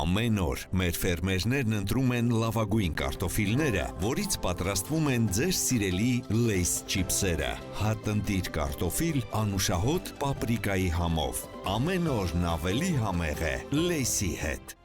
Ամեն օր մեր ֆերմերներն ընտրում են լավագույն կարտոֆիլները, որից պատրաստվում են ձեր սիրելի Lays չիփսերը։ Հատնտիր կարտոֆիլ անուշահոտ պապրիկայի համով։ Ամեն օրն ավելի համեղ է Lays-ի հետ։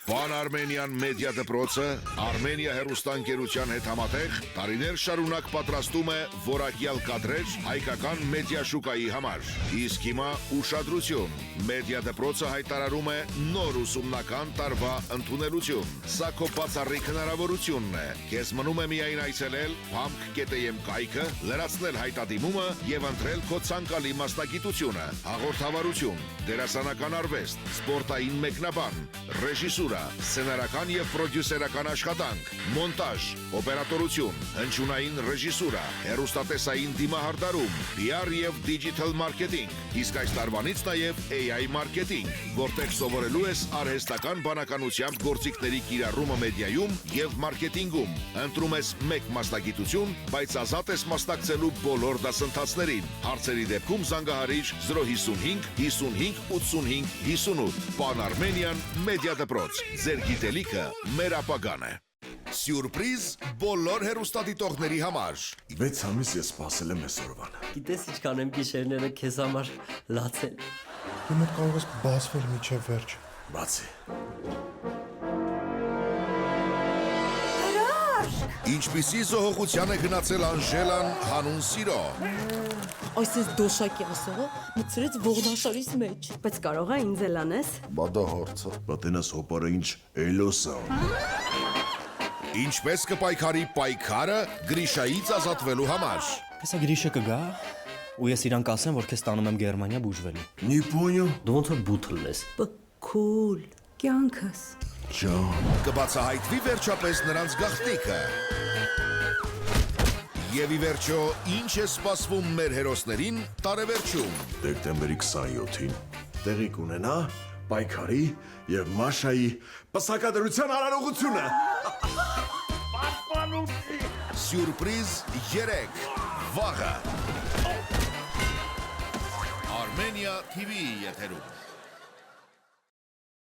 Pan Armenian Media դպրոցը Armenia հեռուստաընկերության հետ համատեղ տարիներ շարունակ պատրաստում է որակյալ կադրեր հայկական մեդիա շուկայի համար։ Իսկ հիմա ուշադրություն, Մեդիա դպրոցը հայտարարում է նոր ուսումնական տարվա ընդունելություն։ Սա քո բացառիկ հնարավորությունն է։ Քեզ մնում է միայն այցելել pump.am կայքը, լրացնել հայտադիմումը եւ ընտրել քո ցանկալի մասնագիտությունը։ Հաղորդավարություն, դերասանական արվեստ, սպորտային մեկնաբան, ռեժիսուրա, սցենարական եւ պրոդյուսերական աշխատանք, մոնտաժ, օպերատորություն, հնչյունային ռեժիսուրա, հեռուստատեսային դիմահարդարում, PR եւ digital marketing, իսկ այս տարվանից նաեւ AI marketing, որտեղ սովորելու ես արհեստական բանականությամբ գործիքների կիրառումը մեդիայում եւ մարքեթինգում։ Ընտրում ես մեկ մասնագիտություն, բայց ազատ ես մասնակցելու բոլոր դասընթացներին։ Հարցերի դեպքում զանգահարիր 055 55 85 58 Pan Armenian Media դպրոց։ Ձեր գիտելիքը մեր ապագան է։ Սյուրպրիզ բոլոր հեռուստադիտողների համար։ 6 ամիս ես սպասել եմ այսօրվան։ Գիտես ինչքան եմ գիշերները քեզ համար լացել։ Դու մոտ կարող ես բացվել միջև վերջ։ Բացի։ Ինչպիսի զոհողության է գնացել Անժելան հանուն սիրո։ Այսպես դոշակի ասողը մցրեց ողնաշարից մեջ, բայց կարող է ինձ էլ անես։ Բադա հարցը։ Պատենաս հոպարը ինչ էլոսա։ Ինչպես կպայքարի պայքարը Գրիշայից ազատվելու համար։ Հեսա Գրիշը կգա ու ես իրան կասեմ, որ քեզ տանում եմ Գերմանիա բուժվելու։ Не понял։ Դու ոնց որ բութլ ես։ Քուլ, կյանքս։ Ջան։ Կբացահայտվի վերջապես նրանց գաղտնիքը։ Եվ ի վերջո, ինչ է սպասվում մեր հերոսներին տարեվերջում։ Դեկտեմբերի 27-ին տեղի կունենա պայքարի եւ Մաշայի պսակադրության արարողությունը։ Սյուրպրիզ 3 վաղը Armenia TV եթերում։